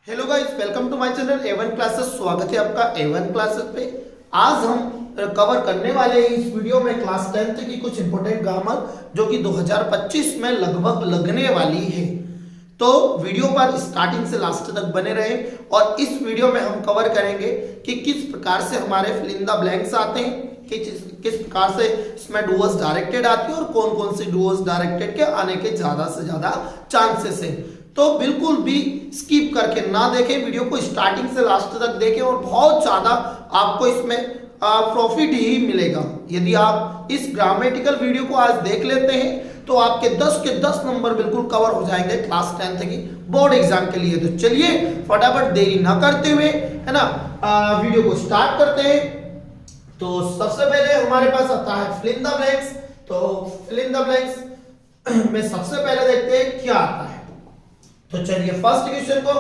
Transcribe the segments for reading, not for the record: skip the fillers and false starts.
Hello guys, welcome to my channel A1 classes. स्वागत है आपका A1 क्लासेस पे। आज हम कवर करने वाले हैं इस वीडियो में क्लास 10th की कुछ इंपॉर्टेंट ग्रामर जो कि 2025 में लगभग लगने वाली है। तो वीडियो पर स्टार्टिंग से लास्ट तक बने रहे और इस वीडियो में हम कवर करेंगे कि किस प्रकार से हमारे फिल इन द ब्लैंक्स आते हैं, कि किस प्रकार से इसमें डूअर्स डायरेक्टेड आती है और कौन कौन से डूअर्स डायरेक्टेड के आने के ज्यादा से ज्यादा चांसेस है। तो बिल्कुल भी स्किप करके ना देखें, वीडियो को स्टार्टिंग से लास्ट तक देखें और बहुत ज्यादा आपको इसमें प्रॉफिट ही मिलेगा। यदि आप इस ग्रामेटिकल वीडियो को आज देख लेते हैं तो आपके 10 के 10 नंबर बिल्कुल कवर हो जाएंगे क्लास 10th की बोर्ड एग्जाम के लिए। तो चलिए फटाफट देरी ना करते हुए, है ना, वीडियो को स्टार्ट करते हैं। तो सबसे पहले हमारे पास आता है फिल इन द ब्लैंक्स। तो फिल इन द ब्लैंक्स में सबसे पहले देखते हैं क्या आता है। तो चलिए फर्स्ट क्वेश्चन को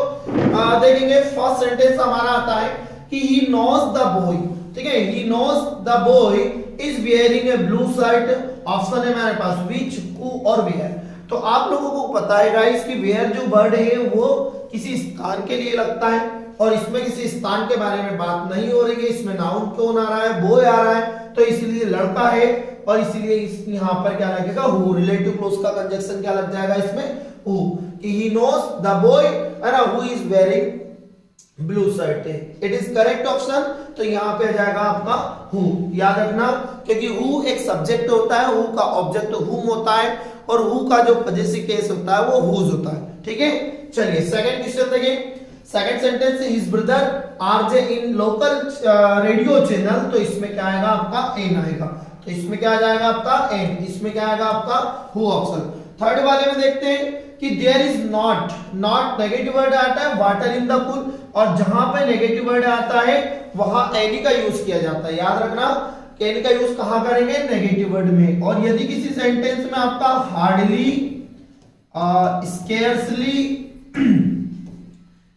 देखेंगे। फर्स्ट सेंटेंस हमारा आता है कि ही नोज द बॉय। ठीक है, he knows the boy is wearing a blue shirt. Option है हमारे पास विच, हु और वेयर। तो आप लोगों को पता है गाइस कि वेयर जो वर्ड है वो किसी स्थान के लिए लगता है और इसमें किसी स्थान के बारे में बात नहीं हो रही है। इसमें नाउन कौन आ रहा है, बॉय आ रहा है, तो इसलिए लड़का है और इसलिए यहाँ पर क्या लगेगा, हु। रिलेटिव क्लोज का कंजक्शन क्या लग जाएगा इसमें, हु। कि he knows the boy है ना, who is wearing blue shirt। It is correct option. तो यहाँ पे आ जाएगा आपका who। याद रखना, क्योंकि who एक सब्जेक्ट होता है, who का ऑब्जेक्ट whom होता है और who का जो पजेसिव केस होता है वो whose होता है। ठीक है, चलिए सेकंड क्वेश्चन देखिए। सेकंड सेंटेंस है हिज ब्रदर आरजे इन लोकल रेडियो चैनल। तो इसमें क्या आएगा आपका एन आएगा। तो इसमें क्या आ जाएगा आपका एन, इसमें क्या आएगा आपका हु ऑप्शन। थर्ड वाले में देखते हैं कि there is not. Not negative word आता है, वाटर इन द पूल, और जहां पे नेगेटिव वर्ड आता है वहां एनी का यूज किया जाता है। याद रखना, एनी का यूज कहां करेंगे, नेगेटिव वर्ड में। और यदि किसी सेंटेंस में आपका हार्डली, स्केर्सली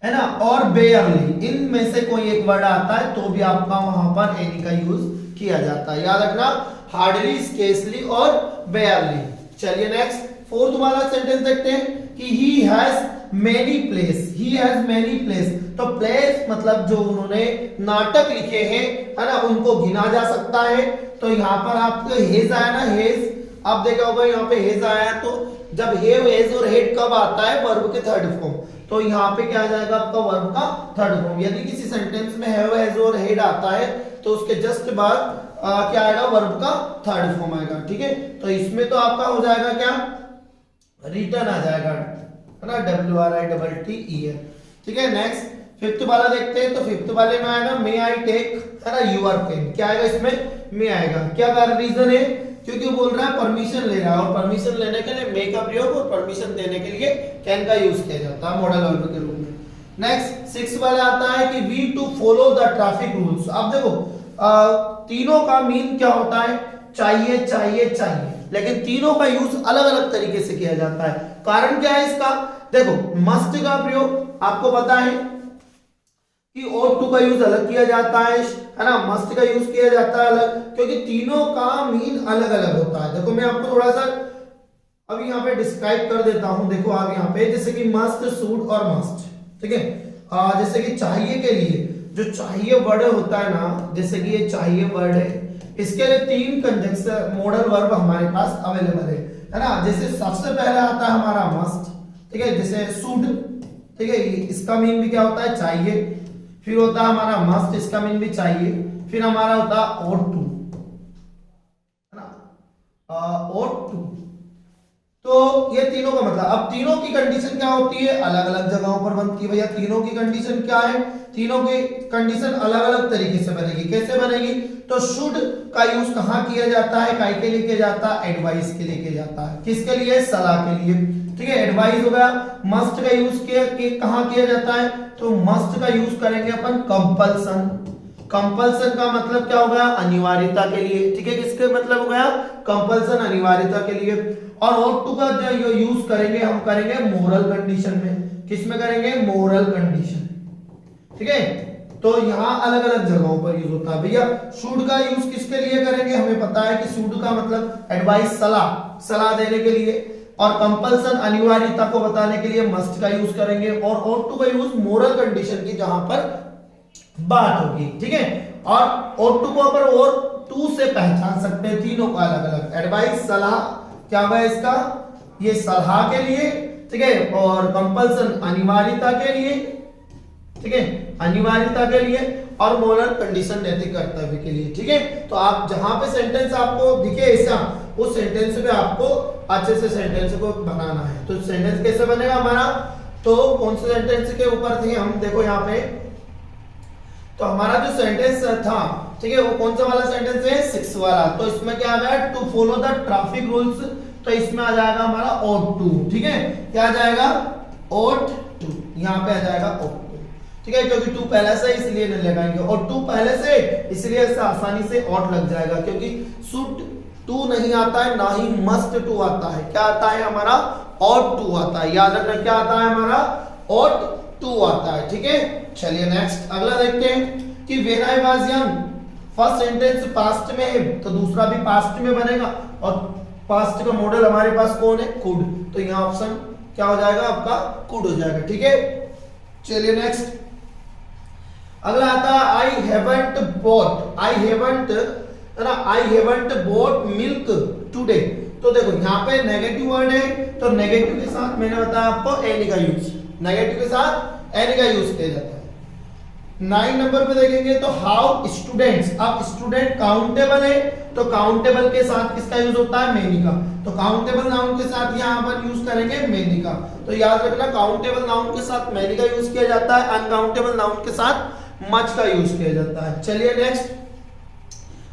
है ना, और बेयरली, इनमें से कोई एक वर्ड आता है तो भी आपका वहां पर एनी का यूज किया जाता है। याद रखना, हार्डली, स्केर्सली और बेयरली। चलिए नेक्स्ट फोर्थ वाला सेंटेंस देखते हैं कि he has many plays। he has many plays। तो प्लेस मतलब जो उन्होंने नाटक लिखे हैं, है ना, उनको गिना जा सकता है। तो यहाँ पर आपको हेज आया ना, हेज आप देखा होगा यहाँ पे हेज आया। तो जब हेव, हेज और हेड कब आता है, वर्ब के थर्ड फॉर्म। तो यहाँ पे क्या आ जाएगा आपका वर्ब का थर्ड फॉर्म। यदि किसी सेंटेंस में हेव, हेज और हेड आता है तो उसके जस्ट बाद क्या आएगा, वर्ब का थर्ड फॉर्म आएगा। ठीक है, तो इसमें तो आपका हो जाएगा क्या, रिटर्न आ जाएगा, है ना, WRITTER। ठीक है, नेक्स्ट फिफ्थ वाला देखते हैं। तो फिफ्थ वाले में आएगा मे आई टेक, है ना, यूर पेन। क्या आएगा इसमें, मे आएगा। क्या कारण, रीजन है, क्योंकि वो बोल रहा है परमिशन ले रहा है और परमिशन लेने के लिए मे का प्रयोग और परमिशन देने के लिए कैन का यूज किया जाता है मॉडल वर्ब के रूप में। नेक्स्ट सिक्स वाला आता है कि we to follow the traffic rules. अब देखो तीनों का मीन क्या होता है, चाहिए चाहिए चाहिए, लेकिन तीनों का यूज अलग अलग तरीके से किया जाता है। कारण क्या है इसका, देखो मस्ट का प्रयोग आपको पता है कि ought to का यूज अलग किया जाता है ना, मस्ट का यूज किया जाता है अलग, क्योंकि तीनों का मीन अलग अलग होता है। देखो मैं आपको थोड़ा सा अभी यहाँ पे डिस्क्राइब कर देता हूं। देखो आप यहाँ पे जैसे कि मस्ट, शुड और मस्ट। ठीक है, जैसे कि चाहिए के लिए जो चाहिए वर्ड होता है ना, जैसे कि ये चाहिए वर्ड है, इसके लिए तीन कंजक्शन मॉडल वर्ब हमारे पास अवेलेबल है ना। जैसे सबसे पहले आता है हमारा मस्ट। ठीक है, जैसे शुड, ठीक है, इसका मीन भी क्या होता है, चाहिए। फिर होता है हमारा मस्ट, इसका मीन भी चाहिए। फिर हमारा होता है ought to, है ना, ought to। तो ये तीनों का मतलब, अब तीनों की कंडीशन क्या होती है, अलग अलग जगहों पर बनती है। भैया तीनों की कंडीशन क्या है, तीनों की कंडीशन अलग अलग तरीके से बनेगी। कैसे बनेगी, तो शुड का यूज कहां किया जाता है, काय के लिए किया जाता है, एडवाइस के लिए किया जाता है। किसके लिए, सलाह के लिए। ठीक है, एडवाइस हो गया। मस्ट का यूज कहां किया जाता है, तो मस्ट का यूज करेंगे अपन कंपल्सन। कंपल्सन का मतलब क्या हो गया, अनिवार्यता के लिए। ठीक है, किसके मतलब हो गया, कंपल्सन, अनिवार्यता के लिए। और ought to का जो यूज करेंगे हम करेंगे मोरल कंडीशन में। किस में करेंगे, मोरल कंडीशन। ठीक है, तो यहाँ अलग अलग जगहों पर यूज होता है। भैया शुड का यूज किसके लिए करेंगे, हमें पता है कि शुड का मतलब एडवाइस, सलाह, सलाह देने के लिए। और कंपल्सन अनिवार्यता को बताने के लिए मस्ट का यूज करेंगे, और ought to का यूज मोरल कंडीशन की जहां पर बात होगी, ठीक है। और ought to को अपन और टू से पहचान सकते हैं तीनों को अलग अलग। एडवाइस सलाह, क्या हुआ इसका, ये सलाह के लिए, ठीक है, और कंपल्सन अनिवार्यता के लिए, ठीक है, अनिवार्यता के लिए, और मोरल कंडीशन नैतिक कर्तव्य के लिए, ठीक है। तो आप जहां पे सेंटेंस आपको दिखे ऐसा, उस सेंटेंस पे आपको अच्छे से सेंटेंस को बनाना है। तो सेंटेंस कैसे बनेगा हमारा, तो कौन से सेंटेंस के ऊपर थे हम, देखो यहाँ पे, तो हमारा जो सेंटेंस था, ठीक है, वो कौन सा वाला सेंटेंस है, 6 वाला। तो इसमें क्या आ गया, to follow the traffic rules, तो इसमें आ जाएगा हमारा ought to, ठीक है, क्या आ जाएगा, ought to, यहाँ पे आ जाएगा ought to, ठीक है, क्योंकि टू पहले से इसलिए नहीं लगाएंगे, और टू पहले से इसलिए इससे आसानी से ought लग जाएगा, क्योंकि should टू नहीं आता है, ना ही मस्ट टू आता है, क्या आता है हमारा, ought to आता है। याद रखना क्या आता है हमारा, ought to आता है, ठीक है। चलिए नेक्स्ट अगला देखते हैं कि when I was young, first sentence past में है तो दूसरा भी पास्ट में बनेगा, और पास्ट का मॉडल हमारे पास कौन है, could, तो यहाँ ऑप्शन क्या हो जाएगा आपका, could हो जाएगा, ठीक है। चलिए नेक्स्ट अगला आता है I haven't bought, I haven't, है ना, I haven't bought milk today. तो देखो यहाँ पे नेगेटिव वर्ड है, तो नेगेटिव के साथ मैंने बताया आपको एनी का यूज, नेगेटिव के साथ एनी का यूज किया जाता है। 9 नंबर पे देखेंगे तो हाउ स्टूडेंट्स, अब स्टूडेंट काउंटेबल है, तो काउंटेबल के साथ किसका यूज होता है, मेनी का, तो काउंटेबल नाउन के साथ यहाँ पर यूज करेंगे मेनी का। तो याद रखना काउंटेबल नाउन के साथ मेनी का यूज किया जाता है, अनकाउंटेबल नाउन के साथ मच का यूज किया जाता है। चलिए नेक्स्ट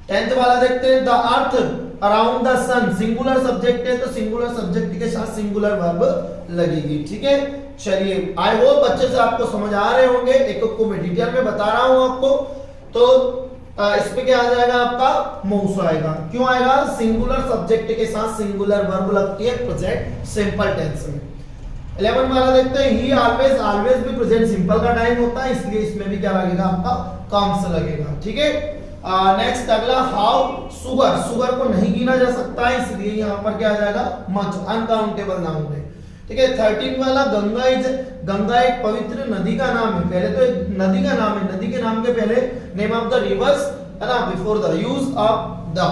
10th वाला देखते हैं, the earth around the sun, singular subject है तो सिंगुलर सब्जेक्ट के साथ सिंगुलर वर्ब लगेगी, ठीक है। चलिए आई होप अच्छे से आपको समझ आ रहे होंगे, एक को मैं डिटेल में बता रहा हूं आपको। तो इसमें क्या आ जाएगा आपका, मोस्ट आएगा, क्यों आएगा, सिंगुलर सब्जेक्ट के साथ सिंगुलर वर्ब लगती है प्रेजेंट सिंपल टेंस में। 11 वाला देखते हैं, ही ऑलवेज, ऑलवेज भी प्रेजेंट सिंपल का टाइम होता है, इसलिए इसमें भी क्या लगेगा आपका, कम्स लगेगा, ठीक है। नेक्स्ट अगला हाउ सुगर, सुगर को नहीं गिना जा सकता है, इसलिए यहाँ पर क्या आ जाएगा, मच, अनकाउंटेबल नाउन है, ठीक है। 13 वाला गंगा इज, गंगा एक पवित्र नदी का नाम है, पहले तो एक नदी का नाम है, नदी के नाम के पहले नेम ऑफ द रिवर्स, है ना, before the use of the,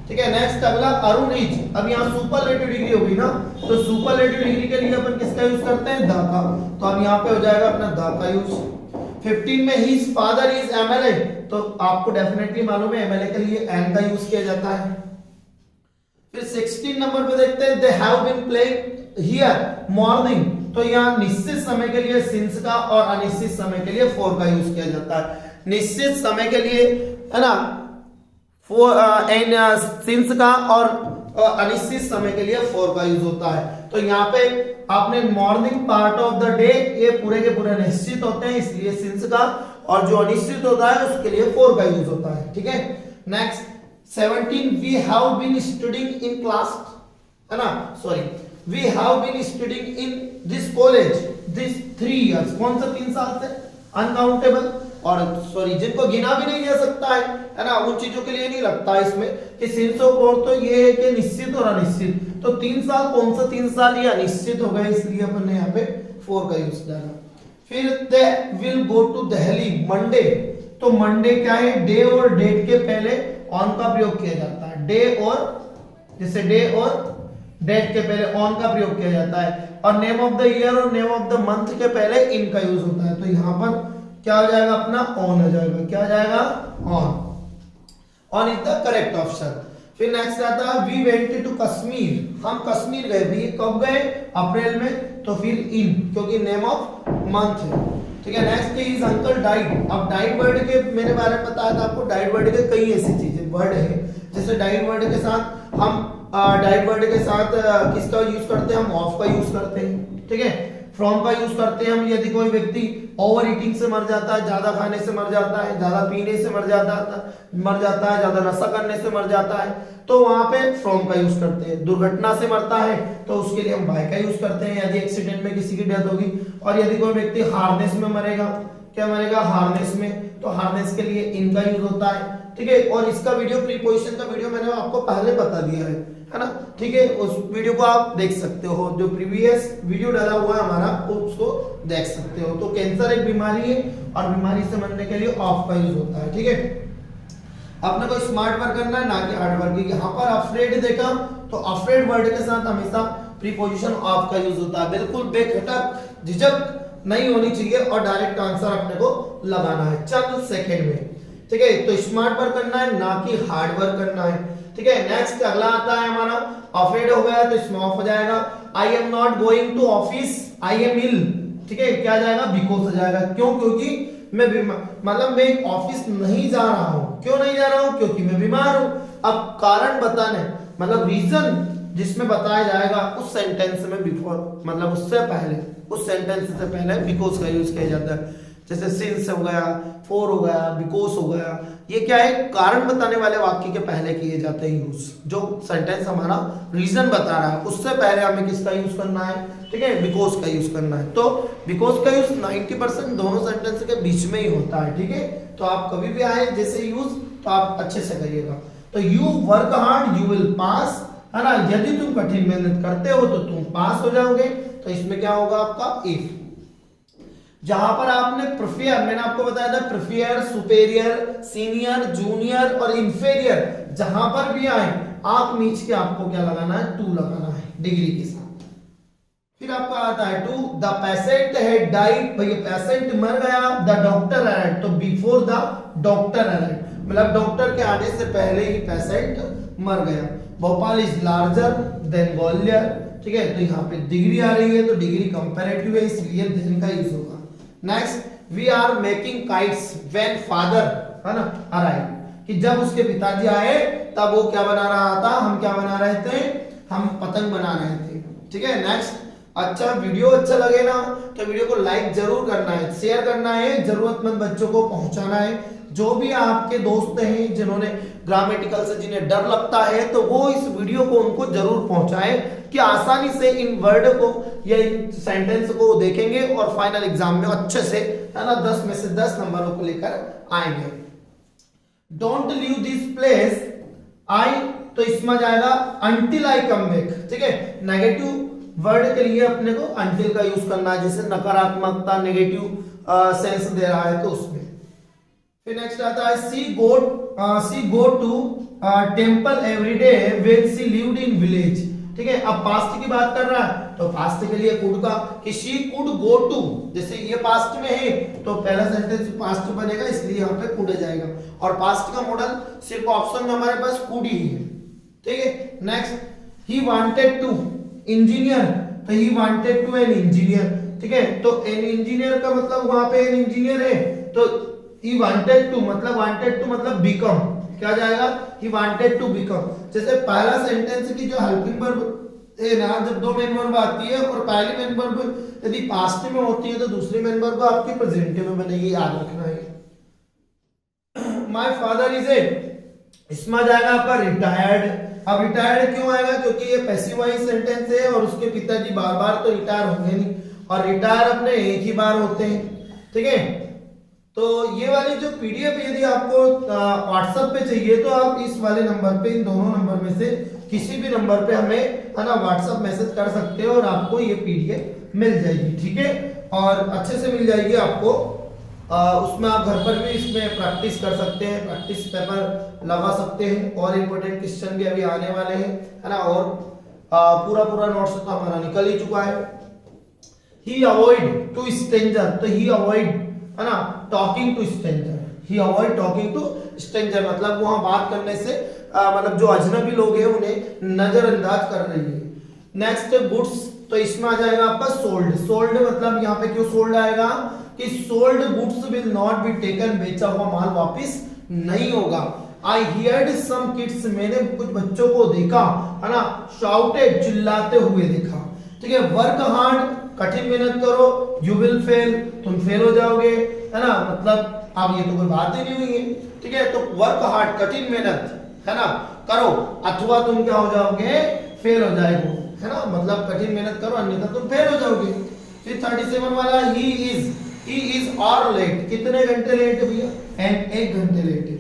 ठीक है। नेक्स्ट अगला अरुण इज, अब यहाँ सुपरलेटिव डिग्री होगी ना, तो सुपरलेटिव डिग्री के लिए अपन किसका यूज करते हैं, द का, तो अब यहाँ पे हो जाएगा अपना द का यूज। 15 में हिज फादर इज एमएलए, तो आपको डेफिनेटली मालूम है एमएलए के लिए एन का यूज किया जाता है। फिर 16 नंबर पे देखते हैं, they have been playing here morning, तो यहाँ निश्चित समय के लिए सिंस का और अनिश्चित समय के लिए फॉर का यूज किया जाता है। निश्चित समय के लिए, है ना, फॉर एन सिंस का, और अनिश्चित समय के लिए फॉर का यूज होता है। तो यहाँ पे आपने morning part of the day, ये पूरे के पूरे निश्चित होते हैं, इसलिए सिंस का, और जो अनिश्चित होता है उसके लिए फॉर का यूज होता है, ठीक है। Next 17 we have been studying in class, है ना, sorry, we have been studying in this college this 3 years, कौन सा 3 साल से, अनकाउंटेबल, और सॉरी जिनको गिना भी नहीं जा सकता है ना, उन चीजों के लिए नहीं लगता है इसमें कि सिंस ऑफ और, तो ये है कि निश्चित और अनिश्चित, तो 3 साल, कौन सा 3 साल, ये अनिश्चित हो गए, इसलिए अपन ने यहाँ पे फॉर का यूज डाला। फिर they will go to Delhi Monday, तो मंडे क्या है, डे और डेट के पहले ऑन का प्रयोग किया जाता है, डे और, जैसे डे और डेट के पहले ऑन का प्रयोग किया जाता है, और नेम ऑफ द ईयर और नेम ऑफ द मंथ के पहले इन का यूज होता है, तो यहाँ पर क्या हो जाएगा अपना, ऑन हो जाएगा, क्या हो जाएगा, on is the correct option. फिर नेक्स्ट आता है वी वेंट टू कश्मीर, हम कश्मीर गए भी, कब गए, अप्रैल में, तो फिर इन, क्योंकि नेम ऑफ मंथ है, ठीक है। नेक्स्ट इज अंकल डाइड, अब डाइड वर्ड के मेरे बारे में बताया था आपको, डाइड वर्ड के कई ऐसी चीजें वर्ड है, जैसे डाइड वर्ड के साथ हम डाइड वर्ड के साथ किसका यूज करते हैं, हम ऑफ का यूज करते हैं, ठीक है। फ्रॉम का यूज करते हैं हम, यदि कोई व्यक्ति ओवर ईटिंग से मर जाता है, ज्यादा खाने से मर जाता है, ज्यादा पीने से मर जाता है, ज्यादा नशा करने से मर जाता है, तो वहां पे फ्रॉम का यूज करते हैं। दुर्घटना से मरता है तो उसके लिए हम बाय का यूज करते हैं, यदि एक्सीडेंट में किसी की डेथ होगी। और यदि कोई व्यक्ति हार्नेस में मरेगा, क्या मरेगा, हार्नेस में, तो हार्नेस के लिए इन का यूज होता है, ठीक है। और इसका वीडियो प्रीपोजिशन का वीडियो मैंने आपको पहले बता दिया है है ना, ठीक है। उस वीडियो को आप देख सकते हो, जो प्रीवियस वीडियो डाला हुआ है हमारा, उसको देख सकते हो। तो कैंसर एक बीमारी है और बीमारी से मरने के लिए ऑफ का यूज होता है, ठीक है। अपने को स्मार्ट वर्क करना है, ना कि हार्ड वर्क। यहाँ पर अफ्रेड देखा तो अफ्रेड वर्ड के साथ हमेशा प्रीपोजिशन ऑफ का यूज होता है। बिल्कुल बेखटक झिझक नहीं होनी चाहिए और डायरेक्ट आंसर अपने को लगाना है चंद सेकंड में, ठीक है। तो स्मार्ट वर्क करना है, ना कि हार्ड वर्क करना है, ठीक है। नेक्स्ट अगला आता है हमारा अफ्रेड हो गया तो इसमें ऑफ हो जाएगा। I am not going to office, I am ill, ठीक है। क्या जाएगा? बिकॉज हो जाएगा। क्यों? क्योंकि मैं मतलब मैं ऑफिस नहीं जा रहा हूं। क्यों नहीं जा रहा हूं? क्योंकि मैं बीमार हूं। अब कारण बताने मतलब रीजन जिसमें बताया जाएगा उस सेंटेंस में बिफोर मतलब उससे पहले, उस सेंटेंस से पहले बिकॉज का यूज किया जाता है। जैसे सिंस हो गया, फॉर हो गया, बिकॉज हो गया, ये क्या है? कारण बताने वाले वाक्य के पहले किए जाते हैं यूज। जो सेंटेंस हमारा रीजन बता रहा है उससे पहले हमें किसका यूज करना है? ठीक है, बिकॉज का यूज करना है। तो बिकॉज का यूज 90% दोनों सेंटेंस के बीच में ही होता है, ठीक है। तो आप कभी भी आए जैसे यूज तो आप अच्छे से करिएगा। तो you work hard you will pass, है ना। यदि तुम कठिन मेहनत करते हो तो तुम पास हो जाओगे। तो इसमें क्या होगा आपका? इफ। जहां पर आपने प्रेफियर, मैंने आपको बताया था प्रेफियर, सुपेरियर, सीनियर, जूनियर और इंफीरियर, जहां पर भी आए आप नीचे के आपको क्या लगाना है? टू लगाना है डिग्री के साथ। फिर आपका आता है to the patient had died, भाई पेशेंट मर गया। द डॉक्टर अराइव्ड, तो बिफोर द डॉक्टर अराइव्ड मतलब डॉक्टर के आने से पहले ही पेशेंट मर गया। Bhopal is larger than Gwalior, ठीक है। तो यहाँ पे डिग्री आ रही है तो डिग्री कंपैरेटिव है इसलिए देन का यूज होगा। Next, we are making kites when father, है ना, अराइव, कि जब उसके पिताजी आए तब वो क्या बना रहा था? हम क्या बना रहे थे? हम पतंग बना रहे थे, ठीक है। नेक्स्ट, अच्छा वीडियो अच्छा लगे ना तो वीडियो को लाइक जरूर करना है, शेयर करना है, जरूरतमंद बच्चों को पहुंचाना है। जो भी आपके दोस्त हैं जिन्होंने ग्रामेटिकल से जिन्हें डर लगता है तो वो इस वीडियो को उनको जरूर पहुंचाएं कि आसानी से इन वर्ड को या इन सेंटेंस को देखेंगे और फाइनल एग्जाम में अच्छे से, है ना, 10 में से 10 नंबरों को लेकर आएंगे। डोंट लीव दिस प्लेस, आई, तो इसमें जाएगा अंटिल आई कम बैक, ठीक है। नेगेटिव वर्ड के लिए अपने को अंटिल का यूज करना है, जैसे नकारात्मकता, नेगेटिव सेंस दे रहा है तो उसमें। फिर नेक्स्ट आता है she go to temple every day when she lived in village, ठीक है। अब पास्ट की बात कर रहा है तो पास्ट के लिए कुड का, कि शी कुड गो टू, जैसे ये पास्ट में है तो पहला सेंटेंस पास्ट बनेगा इसलिए यहाँ पे कुड जाएगा। और पास्ट का मॉडल सिर्फ ऑप्शन में हमारे पास कुड ही है, ठीक है। Next, he wanted to engineer, तो he wanted to an engineer, ठीक है। तो एन इंजीनियर का मतलब वहां पे एन इंजीनियर है तो he wanted to मतलब बिकम, क्या जाएगा? he wanted to become। जैसे पहला सेंटेंस की जो हेल्पिंग वर्ब है ना, जब दो मेन वर्ब आती है और पहली मेन वर्ब यदि पास्ट में होती है तो दूसरी मेन वर्ब आपकी प्रेजेंट में बनेगी, याद रखना है। my father is a, इसमें जाएगा आपका रिटायर्ड। अब रिटायर्ड क्यों आएगा? क्योंकि ये पैसिव वॉइस सेंटेंस है और उसके पिताजी बार बार तो रिटायर होंगे नहीं, और रिटायर अपने एक ही बार होते हैं, ठीक है। तो ये वाली जो पीडीएफ यदि आपको व्हाट्सएप पे चाहिए तो आप इस वाले नंबर पे, इन दोनों नंबर में से किसी भी नंबर पे हमें, है ना, व्हाट्सएप मैसेज कर सकते हो और आपको ये पीडीएफ मिल जाएगी, ठीक है। और अच्छे से मिल जाएगी आपको। उसमें आप घर पर भी इसमें प्रैक्टिस कर सकते हैं, प्रैक्टिस पेपर लगा सकते हैं और इम्पोर्टेंट क्वेश्चन भी अभी आने वाले हैं, है ना। और पूरा नोट्स तो हमारा निकल ही चुका है। ही अवॉइड टू स्ट्रेंजर, तो ही अवॉइड, है ना, talking to stranger, he avoid talking to stranger मतलब वहां बात करने से मतलब जो अजनबी लोग हैं उन्हें नजरअंदाज कर रही है। नेक्स्ट, गुड्स, तो इसमें आ जाएगा आपका सोल्ड। सोल्ड मतलब यहाँ पे क्यों सोल्ड आएगा कि sold goods will not be taken, बेचा हुआ माल वापस नहीं होगा। आई हियर्ड सम किड्स, मैंने कुछ बच्चों को देखा, है ना, शाउटेड, चिल्लाते हुए देखा, ठीक है। वर्क हार्ड, कठिन मेहनत करो, यू विल फेल, तुम फेल हो जाओगे, है ना, मतलब अब ये तो कोई बात ही नहीं हुई है, ठीक है। तो वर्क हार्ड, कठिन मेहनत, है ना, करो, अथवा तुम क्या हो जाओगे? फेल हो जाएगा, है ना, मतलब कठिन मेहनत करो अन्यथा तुम फेल हो जाओगे। फिर 37 वाला, ही इज और लेट, कितने घंटे लेट भैया? एंड 1 घंटे लेट।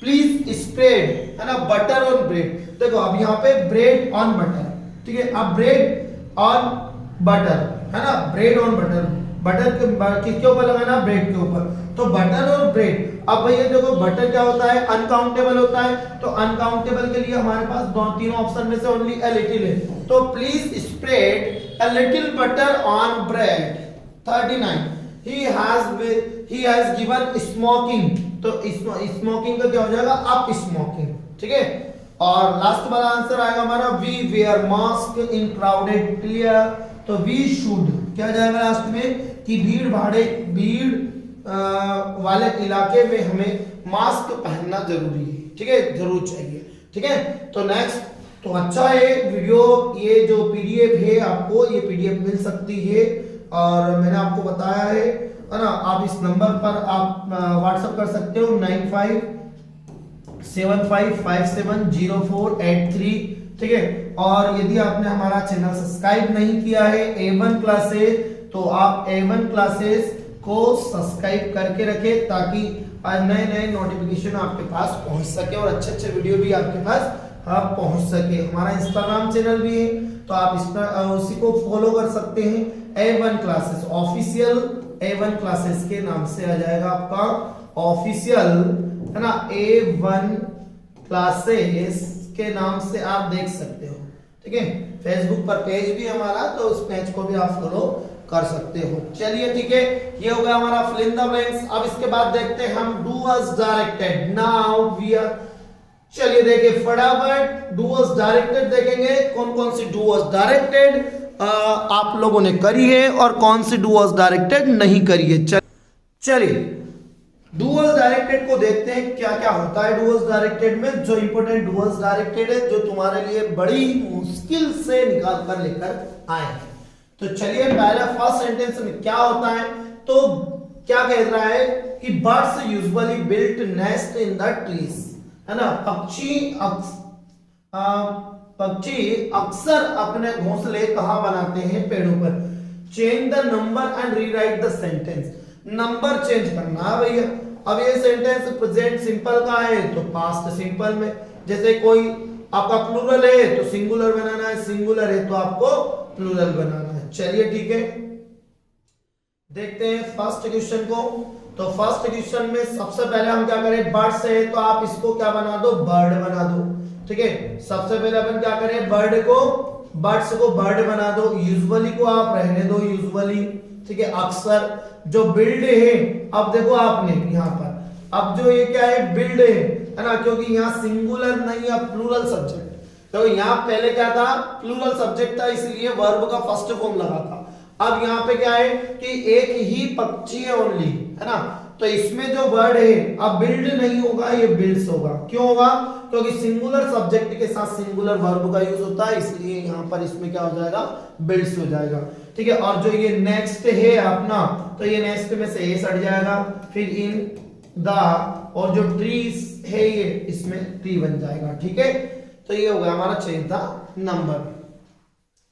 प्लीज स्प्रेड, है ना, बटर ऑन ब्रेड, देखो अब यहाँ पे ब्रेड ऑन बटर, ठीक है, अब ब्रेड ऑन बटर है ना, ब्रेड ऑन बटर, बटर किसके ऊपर लगाना, ब्रेड के ऊपर, तो बटर और ब्रेड। अब भैया देखो बटर क्या होता है, अनकाउंटेबल होता है, तो अनकाउंटेबल के लिए हमारे पास दो तीन ऑप्शन में से ओनली अ लिटिल है, तो please spread a little butter on bread. 39 he has given smoking, तो स्मोकिंग का क्या हो जाएगा, अप स्मोकिंग, ठीक है। और लास्ट वाला आंसर आएगा हमारा we wear mask in crowded clear, तो वी शुड क्या जाएगा लास्ट में कि भीड़ वाले इलाके में हमें मास्क पहनना जरूरी है, ठीक है, जरूर चाहिए, ठीक है। तो नेक्स्ट, तो अच्छा है वीडियो, ये जो पीडीएफ है आपको ये पीडीएफ मिल सकती है, और मैंने आपको बताया है ना, आप इस नंबर पर आप व्हाट्सएप कर सकते हो 9575570483, ठीक है। और यदि आपने हमारा चैनल सब्सक्राइब नहीं किया है A1 क्लासेस, तो आप A1 क्लासेस को सब्सक्राइब करके रखें ताकि नए नए नोटिफिकेशन आपके पास पहुंच सके और अच्छे अच्छे वीडियो भी आपके पास पहुंच सके। हमारा इंस्टाग्राम चैनल भी है, तो आप उसी को फॉलो कर सकते हैं, A1 classes official, A1 classes के नाम से आ जाएगा आपका ऑफिशियल, है ना, A1 क्लासेस के नाम से आप देख सकते हो, ठीक है। फेसबुक पर पेज भी हमारा, तो उस पेज को भी आप फॉलो कर सकते हो। चलिए ठीक है, ये हो गया हमारा फिल इन द ब्लैंक्स। अब इसके बाद देखते हैं हम do as directed. Now we are, चलिए देखिए फटाफट डू अस डायरेक्टेड देखेंगे, कौन कौन सी डू अस डायरेक्टेड आप लोगों ने करी है और कौन सी डू अस डायरेक्टेड नहीं करी है। चलिए डू अस डायरेक्टेड को देखते हैं क्या क्या होता है डू अस डायरेक्टेड में। जो इंपॉर्टेंट डू अस डायरेक्टेड है, जो तुम्हारे लिए बड़ी मुश्किल से निकाल कर लेकर आए हैं। तो चलिए पहले फर्स्ट सेंटेंस में क्या होता है, तो क्या कह रहा है कि birds usually built nest in the trees, है ना, पक्षी अक्सर अपने घोंसले कहां बनाते हैं, पेड़ों पर। Change the number and rewrite the sentence, number change करना है भैया। अब ये सेंटेंस प्रेजेंट सिंपल का है तो पास्ट सिंपल में, जैसे कोई आपका प्लूरल है तो सिंगुलर बनाना है, सिंगुलर है तो आपको प्लूरल बनाना है। चलिए ठीक है, देखते हैं फर्स्ट क्वेश्चन को। तो फर्स्ट क्वेश्चन में सबसे पहले हम क्या करें, बर्ड्स है तो आप इसको क्या बना दो, बर्ड बना दो, ठीक है। सबसे पहले अपन क्या करें, बर्ड को, बर्ड्स को बर्ड बना दो, यूजुअली को आप रहने दो यूजुअली, ठीक है। अक्सर जो बिल्ड है, अब देखो आपने यहाँ पर, अब जो ये क्या है, बिल्ड है ना, क्योंकि यहाँ सिंगुलर नहीं है, प्लूरल सब्जेक्ट, तो यहाँ पहले क्या था, प्लूरल सब्जेक्ट था, इसलिए वर्ब का फर्स्ट फॉर्म लगा था। अब यहाँ पे क्या है कि एक ही पक्षी है ओनली, है ना, तो इसमें जो वर्ड है अब बिल्ड नहीं होगा, ये बिल्ड्स होगा। क्यों होगा, क्योंकि सिंगुलर सब्जेक्ट के साथ सिंगुलर वर्ब का यूज होता है, इसलिए यहाँ पर इसमें क्या हो जाएगा, बिल्ड्स हो जाएगा, ठीक है। और जो ये नेक्स्ट है अपना, तो ये नेक्स्ट में से ये सट जाएगा, फिर इन द, और जो ट्रीज है ये इसमें ट्री बन जाएगा, ठीक है। तो ये हो गया हमारा चेंज द नंबर,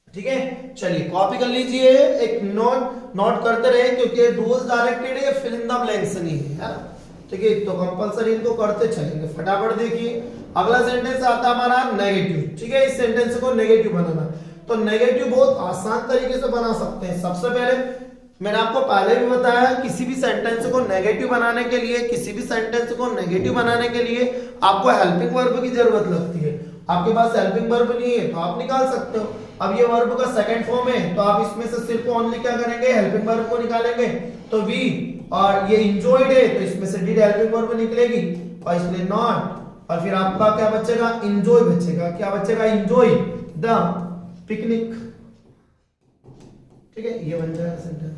ठीक है। चलिए कॉपी कर लीजिए, एक नोट करते रहे, क्योंकि डूज डायरेक्टेड है, फिल इन द ब्लैंक्स नहीं है, ठीक है। तो कंपलसरी इनको करते चलेंगे। फटाफट देखिए अगला सेंटेंस आता है हमारा नेगेटिव, ठीक है। इस सेंटेंस को नेगेटिव बनाना, तो नेगेटिव बहुत आसान तरीके से बना सकते हैं। सबसे पहले मैंने आपको पहले भी बताया, किसी भी सेंटेंस को नेगेटिव बनाने के लिए, किसी भी सेंटेंस को नेगेटिव बनाने के लिए आपको हेल्पिंग वर्ब की जरूरत लगती है। आपके पास हेल्पिंग वर्ब नहीं है तो आप निकाल सकते हो। अब ये वर्ब का सेकंड फॉर्म है, तो आप इसमें से सिर्फ ओनली क्या करेंगे, हेल्पिंग वर्ब को निकालेंगे, तो वी, और ये एंजॉयड है तो इसमें से डिड हेल्पिंग वर्ब निकलेगी, और इसलिए नॉट, और फिर आपका क्या बचेगा, एंजॉय बचेगा। क्या बचेगा, एंजॉय द पिकनिक, ठीक है। ये बन जाएगा सेंटेंस।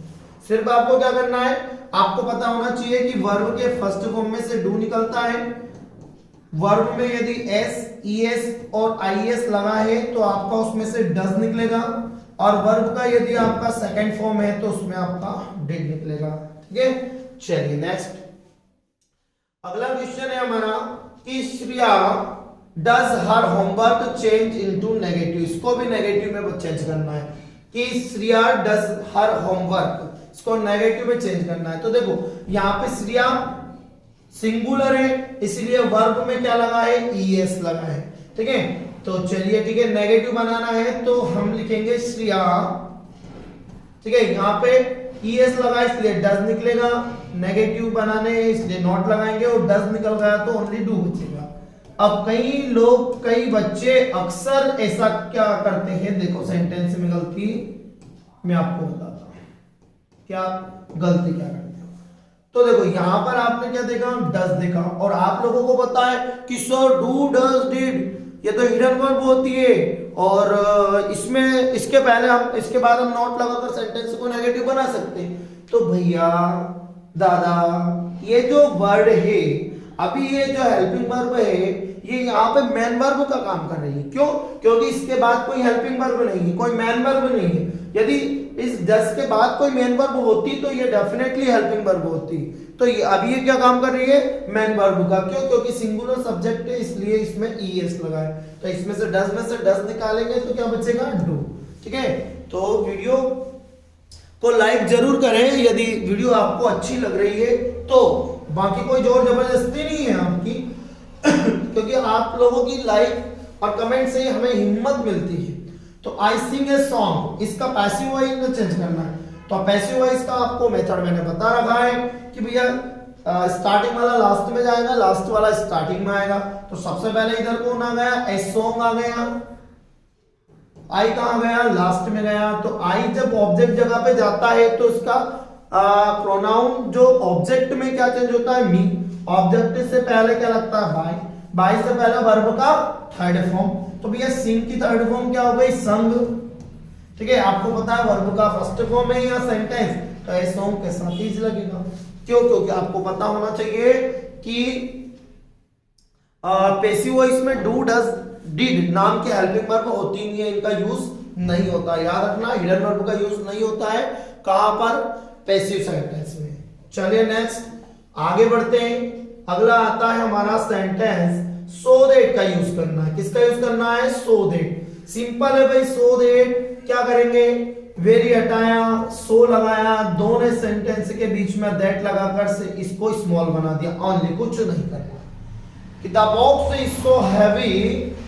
सिर्फ आपको क्या करना है, आपको पता होना चाहिए कि वर्ब के फर्स्ट फॉर्म में से डू निकलता है। वर्ब में यदि एस, ईएस और आईएस लगा है तो आपका उसमें से डज निकलेगा, और वर्ब का यदि आपका सेकंड फॉर्म है तो उसमें आपका डिड निकलेगा, ठीक है। चलिए नेक्स्ट अगला क्वेश्चन है हमारा कि Shreya does her homework change into negative. इसको भी नेगेटिव में चेंज करना है कि श्रेया डज हर होमवर्क, इसको नेगेटिव में चेंज करना है। तो देखो यहाँ पे श्रेया सिंगुलर है, इसलिए वर्ब में क्या लगा है, ईएस लगा है, ठीक है। तो चलिए ठीक है, नेगेटिव बनाना है तो हम लिखेंगे श्रिया, ठीक है। यहाँ पे ES लगा इसलिए डज निकलेगा, नेगेटिव बनाने इसलिए नॉट लगाएंगे और डज निकल गया तो ओनली डू बचेगा। अब कई लोग, कई बच्चे अक्सर ऐसा क्या करते हैं, देखो सेंटेंस में गलती मैं आपको बताता हूं, क्या गलती क्या करते हो। तो देखो यहां पर आपने क्या देखा, डज देखा, और आप लोगों को पता है कि सर डू डज डिड ये तो हिडन वर्ब होती है, और इसमें इसके पहले हम, इसके बाद हम नॉट लगाकर सेंटेंस को नेगेटिव बना सकते हैं। तो भैया दादा ये जो वर्ड है, अभी ये जो हेल्पिंग वर्ब है ये यहाँ पे मैन वर्ब का काम कर रही है। क्यों? क्योंकि इसके बाद कोई हेल्पिंग वर्ब नहीं है, कोई मैन वर्ब नहीं है। यदि इस डज के बाद कोई मैन वर्ब होती तो ये डेफिनेटली हेल्पिंग वर्ब होती। तो ये अभी ये क्या काम कर रही है, मैन वर्ब का। क्यों? क्योंकि सिंगुलर सब्जेक्ट है इसलिए इसमें ES लगा है। तो इसमें से डज निकालेंगे तो क्या बचेगा, डू। ठीक है, तो वीडियो को लाइक जरूर करें यदि वीडियो आपको अच्छी लग रही है तो। बाकी कोई जोर जबरदस्ती नहीं है आपकी क्योंकि आप लोगों की लाइक और कमेंट से हमें हिम्मत मिलती है। तो आई सिंग ए सॉन्ग, इसका पैसिव वॉइस में चेंज करना है। तो पैसिव वॉइस का आपको मेथड मैंने बता रखा है कि भैया स्टार्टिंग वाला लास्ट में जाएगा, लास्ट वाला स्टार्टिंग में आएगा। तो सबसे पहले इधर कौन आ गया, ए सॉन्ग आ गया, आई कहां गया, लास्ट में गया। तो आई जब ऑब्जेक्ट जगह पे जाता है तो इसका प्रोनाउन जो ऑब्जेक्ट में क्या चेंज होता है, मी। ऑब्जेक्ट से पहले क्या लगता है, बाय। बाय से पहले वर्ब का थर्ड फॉर्म। तो भैया सिंग की थर्ड फॉर्म क्या हो गई, संग। ठीक है, आपको पता है वर्ब का फर्स्ट फॉर्म है या सेंटेंस, तो ए सॉन्ग के साथ ही लगेगा। क्यों? क्योंकि आपको पता होना चाहिए कि पैसिव वॉइस में डू डज डिड नाम के हेल्पिंग वर्ब होती नहीं है, इनका यूज नहीं होता। याद रखना, हिडन वर्ब का यूज नहीं होता है। कहां पर, पैसिव सेंटेंस में। चलिए नेक्स्ट आगे बढ़ते हैं। अगला आता है हमारा सेंटेंस सो दैट का यूज करना है। किसका यूज करना है, सो दैट। सिंपल है भाई, सो दैट क्या करेंगे, वेरी हटाया, सो लगाया, दो ने सेंटेंस के बीच में दैट लगाकर से इसको स्मॉल बना दिया, ओनली, कुछ नहीं करना। The box is so heavy,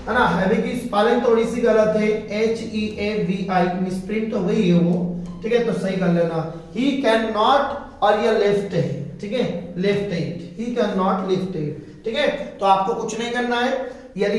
है ना, हैवी की स्पेलिंग थोड़ी सी गलत है, HEAVI मिसप्रिंट हो गई है वो। ठीक है, तो सही कर लेना। ही कैन नॉट, और ये लेफ्ट है, ठीक है, left it, he can not lift it. ठीक है, तो आपको कुछ नहीं करना है। यदि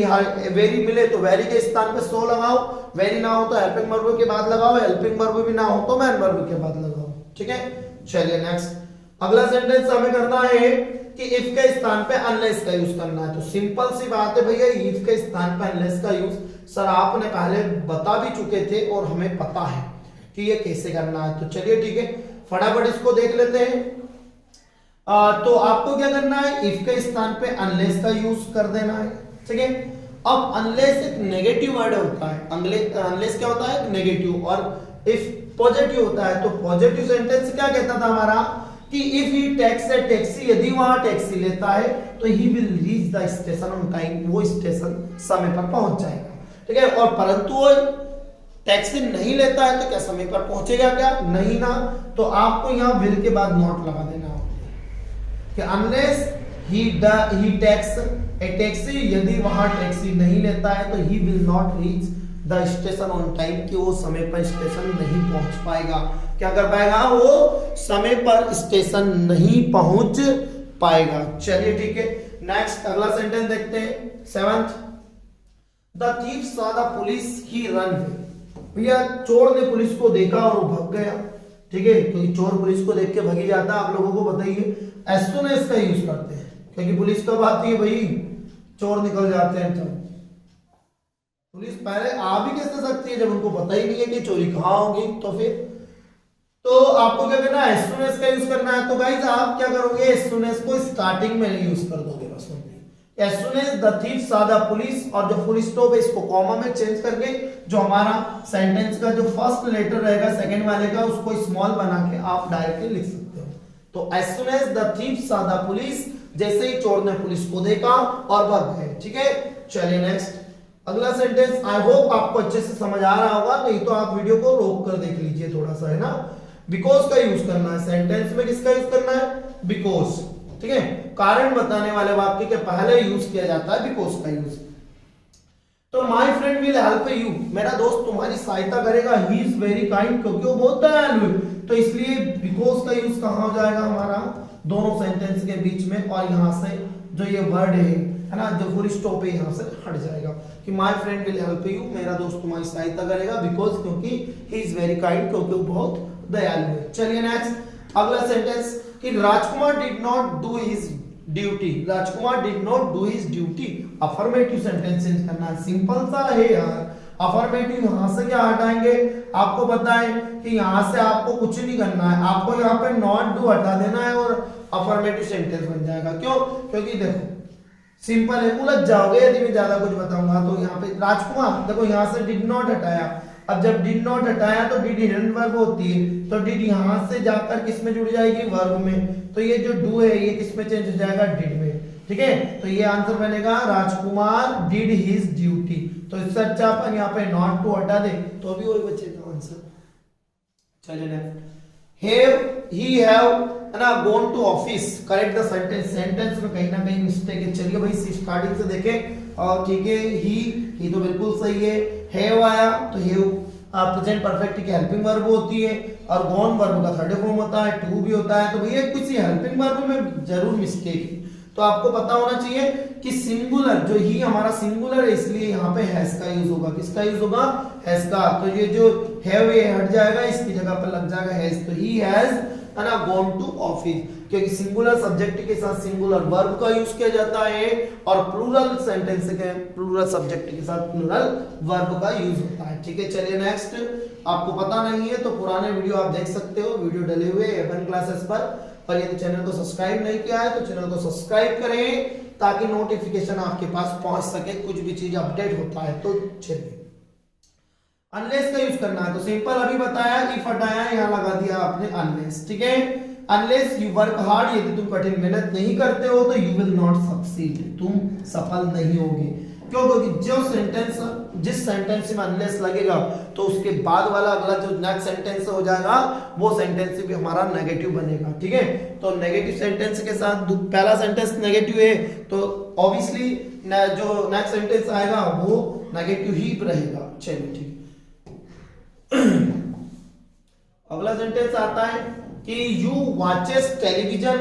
वेरी मिले तो वेरी के स्थान पे सो लगाओ, वेरी ना हो तो हेल्पिंग वर्ब के बाद लगाओ, हेल्पिंग वर्ब भी ना हो तो मैन वर्ब के बाद लगाओ। ठीक है, चलिए नेक्स्ट अगला सेंटेंस हमें करना है कि इफ के स्थान पे अनलेस का यूज करना है। तो सिंपल सी बात है भैया, इफ के स्थान पे अनलेस का यूज सर आपने पहले बता भी चुके थे और हमें पता है कि ये कैसे करना है। तो चलिए ठीक है, फटाफट इसको देख लेते हैं। तो आपको क्या करना है, इफ के स्थान पे अनलेस का यूज कर देना है। ठीक है, अब अनलेस एक नेगेटिव वर्ड होता है। अनलेस क्या होता है, नेगेटिव, और इफ पॉजिटिव होता है। तो पॉजिटिव सेंटेंस क्या कहता था हमारा कि if he takes a taxi, यदि वहां टैक्सी लेता है तो he will reach the station on time, वो स्टेशन समय पर पहुंच जाएगा। ठीक है, और परंतु वो टैक्सी नहीं लेता है तो क्या समय पर पहुंचेगा, क्या नहीं ना। तो आपको यहां विल के बाद नॉट लगा देना होगा कि unless he takes a taxi, यदि वहां टैक्सी नहीं लेता है तो he will not reach the station on time, कि वो समय पर स्टेशन नहीं पहुंच पाएगा। क्या कर पाएगा, वो समय पर स्टेशन नहीं पहुंच पाएगा। चलिए ठीक है, नेक्स्ट अगला सेंटेंस देखते हैं, 7th। The thief saw the police, he run. भैया चोर ने पुलिस को देखा और वो भाग गया। ठीक है, क्योंकि चोर पुलिस को देख के भागी जाता है, आप लोगों को बताइए। एज सून एज का यूज करते हैं क्योंकि पुलिस कब आती है भाई, चोर निकल जाते हैं तब। पुलिस पहले आ भी कैसे सकती है जब उनको पता ही नहीं है कि चोरी कहां होगी। तो फिर तो आपको क्या करना है, एज सून एज का यूज करना है। तो गाइस आप क्या करोगे, एज सून एज को स्टार्टिंग में यूज कर दोगे बस। As soon as the thief saw the police, और जो फुल स्टॉप है इसको कॉमा में चेंज करके जो हमारा सेंटेंस का जो फर्स्ट लेटर रहेगा सेकंड वाले का, उसको स्मॉल बना के आप डायरेक्टली लिख सकते हो। तो as soon as the thief saw the police, जैसे ही चोर ने पुलिस को देखा और भाग गए। ठीक है, चलिए नेक्स्ट अगला सेंटेंस। आई होप आपको अच्छे से समझ आ रहा होगा, नहीं तो आप वीडियो को रोक कर देख लीजिए थोड़ा सा, है ना। बिकॉज का यूज करना है सेंटेंस में। किसका यूज करना है, बिकॉज। ठीक है, कारण बताने वाले वाक्य के पहले यूज किया जाता है बिकॉज का यूज। तो my friend will help you, मेरा दोस्त तुम्हारी सहायता करेगा। ही इज वेरी काइंड, क्योंकि वो बहुत दयालु है। तो इसलिए बिकॉज का यूज कहाँ हो जाएगा हमारा, दोनों सेंटेंस के बीच में, और यहाँ से जो ये वर्ड है ना, जो फुल स्टॉप है यहाँ से हट जाएगा कि my friend will help you, मेरा दोस्त तुम्हारी सहायता करेगा। बिकॉज, क्योंकि ही इज वेरी काइंड, क्योंकि वो बहुत दयालु है। चलिए नेक्स्ट अगला सेंटेंस कि Rajkumar did not do his duty, Rajkumar did not do his duty. Affirmative sentence change करना है, सिंपल सा है यार। अफर्मेटिव यहां से क्या हटाएंगे, आपको पता है कि यहां से आपको कुछ नहीं करना है, आपको यहाँ पे नॉट डू हटा देना है और अफर्मेटिव सेंटेंस बन जाएगा। क्यों, क्योंकि देखो सिंपल है, उलझ जाओगे यदि मैं ज्यादा कुछ बताऊंगा। तो यहाँ पे राजकुमार, देखो यहाँ से डिड नॉट हटाया, अब जब डिड नॉट हटाया तो डिड हिडन वर्ब होती है, तो डिड यहां से जाकर किस में जुड़ जाएगी, वर्ब में। तो ये जो डू है ये किस में चेंज हो जाएगा, डिड में। ठीक है, तो ये आंसर बनेगा राजकुमार डिड हिज ड्यूटी। तो इससे अच्छा अपन यहाँ पे नॉट टू हटा दे तो भी वही बचेगा आंसर। चलिए नेक्स्ट, हैव ही हैव ना gone to office, correct the sentence. Sentence में कहीं ना कहीं मिस्टेक है। चलिए भाई स्टार्टिंग से देखें, और ठीक है, ही तो बिल्कुल सही है। हैव आया तो हैव प्रेजेंट परफेक्ट की हेल्पिंग वर्ब होती है, और गॉन वर्ब का थर्ड फॉर्म होता है, टू भी होता है। तो भैया किसी हेल्पिंग वर्ब में जरूर मिस्टेक है, तो आपको पता होना चाहिए कि सिंगुलर, जो ही हमारा सिंगुलर है, इसलिए यहाँ पे हैज का यूज होगा। किसका यूज होगा, हैज का। तो ये जो हैव ये हट जाएगा, इसकी जगह पर लग जाएगा हैज। तो ही हैज है ना गॉन टू ऑफिस, क्योंकि सिंगुलर सब्जेक्ट के साथ सिंगुलर वर्ब का यूज किया जाता है, और प्लूरल सेंटेंस के प्लूरल सब्जेक्ट के साथ प्लूरल वर्ब का यूज होता है। ठीक है, चलिए नेक्स्ट। आपको पता नहीं है तो पुराने वीडियो आप देख सकते हो, वीडियो डले हुए एवन क्लासेस पर यदि चैनल को सब्सक्राइब नहीं किया है तो चैनल को सब्सक्राइब करें, ताकि नोटिफिकेशन आपके पास पहुंच सके, कुछ भी चीज अपडेट होता है। तो चलिए अनलेस का यूज करना है, तो सिंपल अभी बताया, इफ हटाया, यहाँ लगा दिया आपने अनलेस। ठीक है, अनलेस यू वर्क हार्ड, यदि तुम कठिन मेहनत नहीं करते हो तो यू विल नॉट सक्सीड, तुम सफल नहीं होगे। क्यों, क्योंकि जो सेंटेंस, जिस सेंटेंस में अनलेस लगेगा तो उसके बाद वाला अगला जो नेक्स्ट सेंटेंस हो जाएगा, वो सेंटेंस भी हमारा नेगेटिव बनेगा। ठीक है, तो नेगेटिव सेंटेंस के साथ पहला सेंटेंस नेगेटिव है, तो ऑब्वियसली जो नेक्स्ट सेंटेंस आएगा वो नेगेटिव ही रहेगा। चलिए ठीक, अगला सेंटेंस आता है कि you watches television,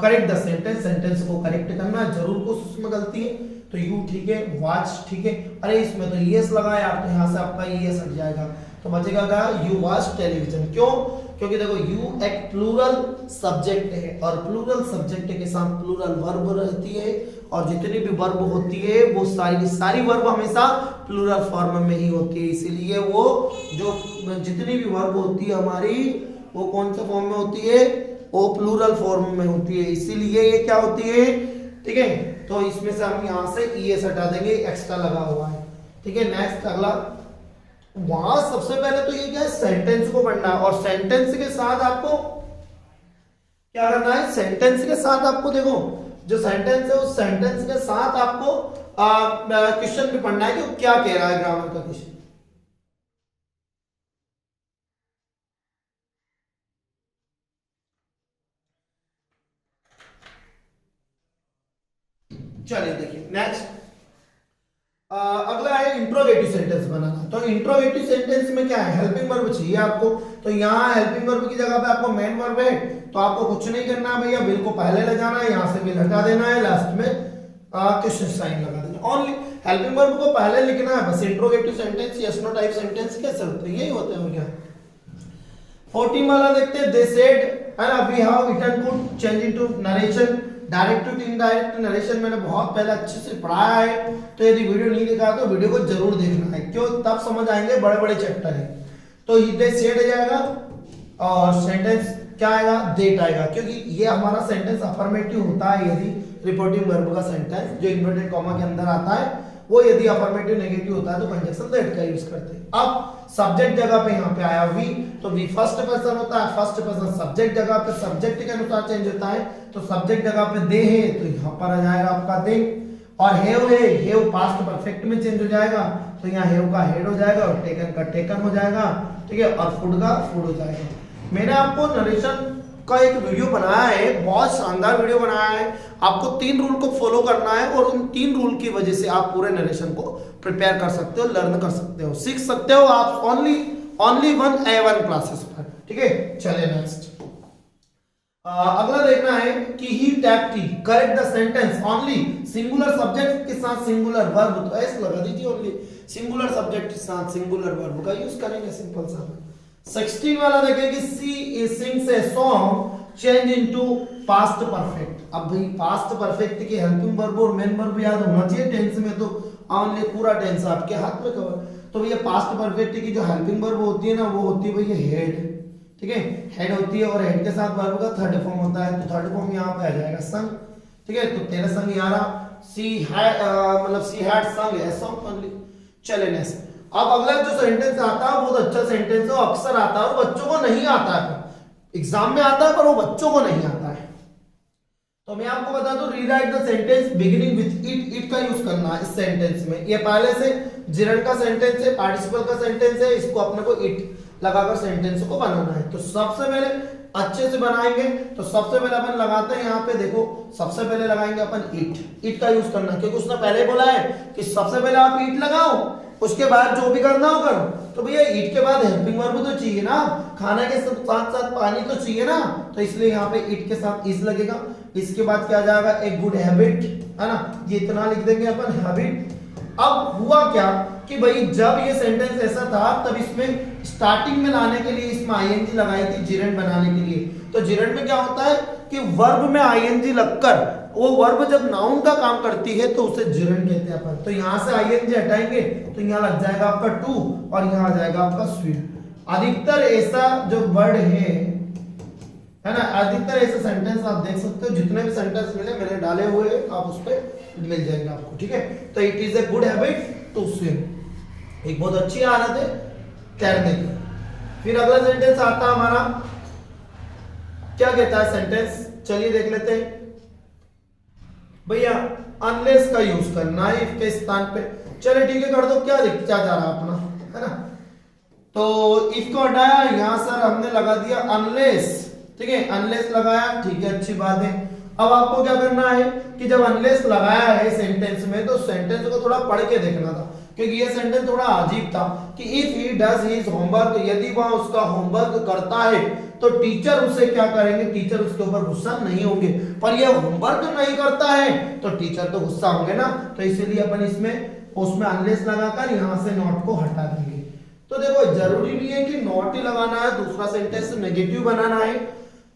correct the sentence. Sentence को करेक्ट करना, जरूर कुछ उसमें गलती है, तो यू ठीक है, वॉच ठीक है, अरे इसमें तो यस लगाया आप, तो यहाँ से आपका यस हट जाएगा, तो बचेगा क्या, यू वॉच टेलीविजन। क्यों, क्योंकि देखो यू एक प्लूरल सब्जेक्ट है, और प्लूरल सब्जेक्ट के साथ प्लूरल वर्ब रहती है, और जितनी भी वर्ब होती है वो सारी की सारी वर्ब हमेशा प्लूरल फॉर्म में ही होती है। इसीलिए वो जो जितनी भी वर्ब होती है हमारी, वो कौन से फॉर्म में होती है, वो प्लूरल फॉर्म में होती है। इसीलिए ये क्या होती है, ठीक है। तो इसमें से हम यहाँ से ईएस हटा देंगे, एक्स्ट्रा लगा हुआ है। ठीक है, नेक्स्ट अगला, वहां सबसे पहले तो ये क्या है, सेंटेंस को पढ़ना है, और सेंटेंस के साथ आपको क्या करना है, सेंटेंस के साथ आपको देखो जो सेंटेंस है उस सेंटेंस के साथ आपको क्वेश्चन भी पढ़ना है कि क्या कह रहा है ग्रामर का क्वेश्चन। चलिए देखिए नेक्स्ट, अगला है इंट्रोगेटिव सेंटेंस बनाना। तो इंट्रोगेटिव सेंटेंस में क्या है, हेल्पिंग वर्ब चाहिए आपको, तो यहाँ हेल्पिंग वर्ब की जगह पे आपको मेन वर्ब है, तो आपको कुछ नहीं करना भैया, बिल को पहले ले जाना है, यहाँ से बिल हटा देना है, लास्ट में क्वेश्चन साइन लगा देना। ओनली हेल्पिंग वर्ब को पहले लिखना है बस। Interrogative sentence, yes no type sentence कैसे होते हैं, यही होते हैं क्या। 14 वाला देखते हैं, दे सेड है ना, we have eaten could change into narration, direct to indirect narration मैंने बहुत पहले अच्छे से पढ़ाया है, तो यदि वीडियो नहीं देखा तो वीडियो को जरूर देखना है, क्यों, तब समझ आएंगे, बड़े बड़े चैप्टर है। तो दे सेड आ जाएगा, और सेंटेंस क्या आएगा, देट आएगा, क्योंकि ये हमारा सेंटेंस अफर्मेटिव होता है यदि रिपोर्टिंग वर्ब का सेंटेंस जो इन्वर्टेड कॉमा के अंदर आता है, वो यदि अफर्मेटिव नेगेटिव होता है तो कंजक्शन दैट का यूज करते हैं। अब सब्जेक्ट जगह पे यहाँ पे आया वी, तो वी फर्स्ट पर्सन होता है, फर्स्ट पर्सन सब्जेक्ट जगह पे सब्जेक्ट के अनुसार चेंज होता है, तो सब्जेक्ट जगह पे दे है तो यहाँ पर आ जाएगा आपका दे, और हैव है, हैव पास्ट परफेक्ट में चेंज हो जाएगा, तो यहाँ हैव का हेड हो जाएगा, और टेकन का टेकन हो जाएगा, ठीक है, और फूड का फूड हो जाएगा। मैंने आपको नरेशन का एक वीडियो बनाया है, बहुत शानदार वीडियो बनाया है, आपको 3 रूल को फॉलो करना है, और उन 3 रूल की वजह से आप पूरे नरेशन को प्रिपेयर कर सकते हो, लर्न कर सकते हो, सीख सकते हो आप ओनली वन A1 क्लासेस पर। ठीक है, चलिए नेक्स्ट अगला देखना है कि he tap T correct the sentence only singular subject के साथ सिंगुलर वर्ब, तो ऐसे लगा दीजिए ओनली सिंगुलर सब्जेक्ट के साथ सिंगुलर वर्ब का यूज करेंगे, सिंपल सा। 16 वाला देखें कि she sings a song change into past perfect. अब भाई पास्ट परफेक्ट की हेल्पिंग वर्ब और मेन वर्ब याद होना चाहिए, टेंस में तो ओनली पूरा टेंस आपके हाथ में कवर। तो भैया पास्ट परफेक्ट की जो हेल्पिंग वर्ब होती है ना वो होती है भैया हेड, ठीक है, हेड होती है और हेड के साथ वर्ब का थर्ड फॉर्म होता है, तो थर्ड फॉर्म यहाँ पे आ जाएगा संग। ठीक है, तो तेरा संग यहाँ रहा, सी हैड संग ए सॉन्ग ओनली। चले नेक्स्ट, अब अगला जो सेंटेंस आता है बहुत अच्छा सेंटेंस है, अक्सर आता है और बच्चों को नहीं आता है, एग्जाम में आता है पर वो बच्चों को नहीं आता है। तो मैं आपको बता दूं, rewrite the sentence beginning with it, it का यूज करना है इस सेंटेंस में। ये पहले से जिरंड का सेंटेंस है, पार्टिसिपल का सेंटेंस है, इसको अपने को इट लगाकर सेंटेंस को बनाना है। तो सबसे पहले अच्छे से बनाएंगे, तो सबसे पहले अपन लगाते हैं यहाँ पे देखो, सबसे पहले लगाएंगे अपन इट का यूज करना, क्योंकि उसने पहले बोला है कि सबसे पहले आप इट लगाओ, उसके बाद जो भी करना हो करो। तो भैया ईट के बाद हेल्पिंग वर्ब तो चाहिए ना, खाना के साथ साथ पानी तो चाहिए ना, तो इसलिए यहाँ पे ईट के साथ इज लगेगा। इसके बाद क्या जाएगा, एक गुड हैबिट, है ना, ये इतना लिख देंगे अपन हैबिट। अब हुआ क्या कि भाई जब ये सेंटेंस ऐसा था तब इसमें स्टार्टिंग में लाने के लिए इसमें आईएनजी लगाई थी जिरंड बनाने के लिए। तो जिरंड में क्या होता है कि वर्ब में आईएनजी लगकर वो वर्ब जब नाउन का काम करती है तो उसे जिरंड कहते हैं अपन। तो यहां से आईएनजी हटाएंगे तो यहाँ लग जाएगा आपका टू और यहाँ आ जाएगा आपका स्वीट। अधिकतर ऐसा जो वर्ड है ना, अधिकतर ऐसे सेंटेंस आप देख सकते हो, जितने भी सेंटेंस मिले मैंने डाले हुए आप उस पर मिल जाएंगे आपको। ठीक है, तो it is a good habit to swim, एक बहुत अच्छी आदत है तैरने की। फिर अगला सेंटेंस आता है हमारा, क्या कहता है सेंटेंस, चलिए देख लेते हैं भैया। अनलेस का यूज करना है इफ के स्थान पे, चलिए ठीक है कर दो, क्या जा रहा है अपना, है ना। तो इफ को हटाया, यहां सर हमने लगा दिया अनलेस, ठीक है, अनलेस लगाया, ठीक है, अच्छी बात है। अब आपको क्या करना है कि जब अनलेस लगाया है सेंटेंस में तो सेंटेंस को थोड़ा पढ़ के देखना था, क्योंकि ये सेंटेंस थोड़ा अजीब था कि if he does his homework, यदि वह उसका होमवर्क करता है तो टीचर उसे क्या करेंगे, टीचर उसके ऊपर गुस्सा नहीं होंगे। पर ये होमवर्क नहीं करता है तो टीचर तो गुस्सा होंगे ना, तो इसीलिए अपन इसमें उसमें अनलेस लगाकर यहां से नॉट को हटा देंगे। तो देखो जरूरी नहीं है कि नॉट ही लगाना है, दूसरा सेंटेंस नेगेटिव बनाना है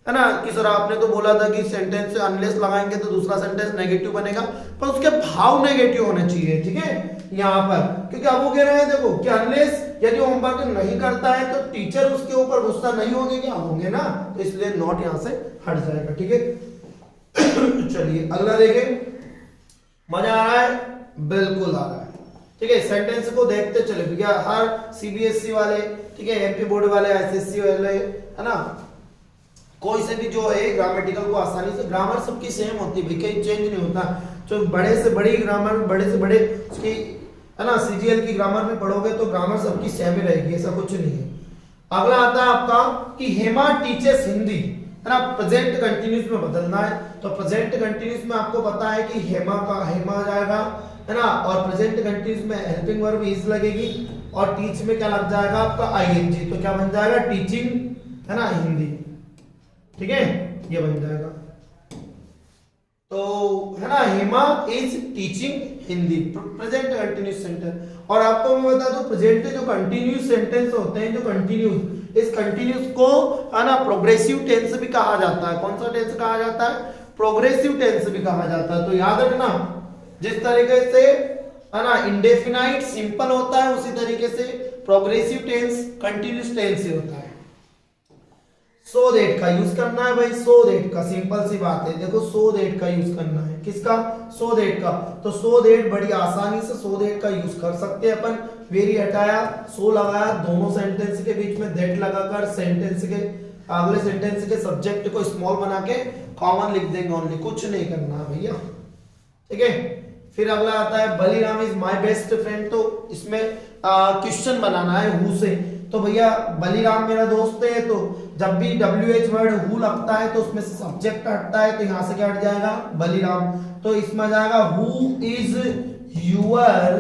ना, कि सर आपने तो बोला था कि सेंटेंस से अनलेस लगाएंगे तो दूसरा सेंटेंस नेगेटिव बनेगा, पर उसके भाव नेगेटिव होने चाहिए। ठीक है, यहाँ पर क्योंकि अब वो कह रहे हैं देखो कि अनलेस यदि होमवर्क नहीं करता है तो टीचर उसके ऊपर गुस्सा नहीं होंगे, क्या होंगे ना, तो इसलिए नॉट यहाँ से हट जाएगा। ठीक है चलिए अगला देखें, मजा आ रहा है, बिल्कुल आ रहा है। ठीक है, सेंटेंस को देखते चले भैया, हर सीबीएसई वाले, ठीक है, एमपी बोर्ड वाले, एसएससी वाले, है ना, कोई से भी जो है ग्रामेटिकल को आसानी से, ग्रामर सबकी सेम होती है, कहीं चेंज नहीं होता। जो बड़े से बड़ी ग्रामर, बड़े से बड़े उसकी, है ना, सीजीएल की ग्रामर में पढ़ोगे तो ग्रामर सबकी सेम ही रहेगी, ऐसा कुछ नहीं है। अगला आता है आपका कि हेमा टीचर्स हिंदी, है ना, प्रेजेंट कंटिन्यूस में बदलना है। तो प्रेजेंट कंटिन्यूस में आपको पता है कि हेमा का हेमा जाएगा, है ना, और प्रेजेंट कंटिन्यूस में हेल्पिंग वर्ब इज लगेगी और टीच में क्या लग जाएगा आपका आईएनजी, तो क्या बन जाएगा टीचिंग, है ना, हिंदी। ठीक है, ये बन जाएगा। तो है ना, Hema is teaching Hindi, present continuous sentence. और आपको मैं बता दूं प्रेजेंट जो कंटिन्यूस सेंटेंस होते हैं, जो कंटिन्यूस, इस कंटिन्यूस को है ना प्रोग्रेसिव टेंस भी कहा जाता है। कौन सा टेंस कहा जाता है, प्रोग्रेसिव टेंस भी कहा जाता है। तो याद रखना, जिस तरीके से है ना इंडेफिनाइट सिंपल होता है उसी तरीके से प्रोग्रेसिव टेंस कंटिन्यूस टेंस ही होता है। सो दैट का यूज करना है भाई, सो दैट का, सिंपल सी बात है, देखो सो दैट का यूज करना है, किसका, सो दैट का। तो सो दैट बड़ी आसानी से सो दैट का यूज कर सकते हैं अपन। वेरी हटाया, सो लगाया, दोनों सेंटेंस के बीच में दैट लगाकर सेंटेंस के अगले सेंटेंस के सब्जेक्ट को स्मॉल बना के कॉमन लिख देंगे, ओनली, कुछ नहीं करना है भैया। ठीक है, फिर अगला आता है Baliram is my best friend. तो इसमें क्वेश्चन बनाना है हु से। तो भैया बलिराम मेरा दोस्त है, तो जब भी WH वर्ड हु लगता है तो उसमें से सब्जेक्ट हटता है, तो यहां से क्या हट जाएगा, बलिराम। तो इसमें जाएगा who is your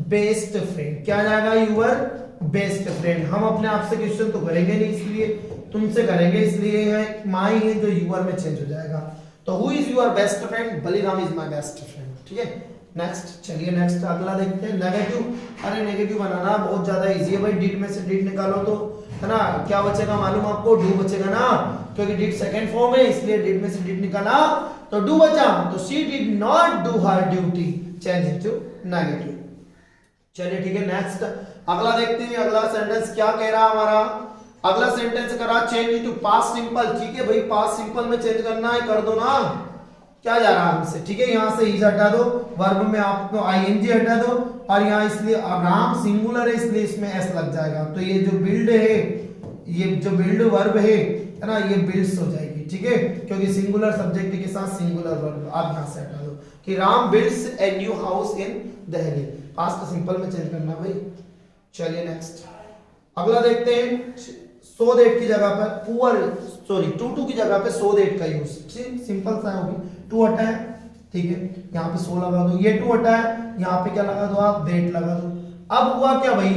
best friend, क्या आ जाएगा यूर बेस्ट फ्रेंड। हम अपने आप से क्वेश्चन तो करेंगे नहीं, इसलिए तुमसे करेंगे, इसलिए है माई है जो यूर में चेंज हो जाएगा। तो who is your best friend, Baliram is my best friend. ठीक है, नेक्स्ट चलिए नेक्स्ट अगला देखते हैं नेगेटिव। अरे नेगेटिव बनाना बहुत ज्यादा इजी है भाई, डिड में से डिड निकालो तो है ना, क्या बचेगा मालूम आपको, डू बचेगा ना, क्योंकि डिड सेकंड फॉर्म है, इसलिए डिड में से डिड निकाला तो डू बचा। तो she did not do her duty, change into negative. चलिए ठीक है, नेक्स्ट अगला देखते हैं। अगला सेंटेंस क्या कह रहा है हमारा, अगला सेंटेंस करा चेंज इनटू पास्ट सिंपल। ठीक है भाई, पास्ट सिंपल में चेंज करना है, कर दो ना, क्या जा रहा है हमसे। ठीक है, यहां से इज हटा दो, वर्ब में आपको आईएनजी हटा दो, और यहां इसलिए राम सिंगुलर है इसलिए इसमें एस लग जाएगा। तो ये जो बिल्ड है, ये जो बिल्ड वर्ब है ना, ये बिल्ड्स हो जाएगी। ठीक है, क्योंकि सिंगुलर सब्जेक्ट के साथ सिंगुलर वर्ब, आप यहां से हटा दो कि Ram builds a new house in Delhi. Past simple में चेंज करना भाई। चलिए नेक्स्ट अगला देखते हैं। सो दैट की जगह पर पुअर, सॉरी टू की जगह पे सो दैट का यूज, सिंपल सा होगी। टू हटा है, ठीक है, यहाँ पे सो लगा दो, ये टू हटा है, यहाँ पे क्या लगा दो आप, दैट लगा दो। अब हुआ क्या भाई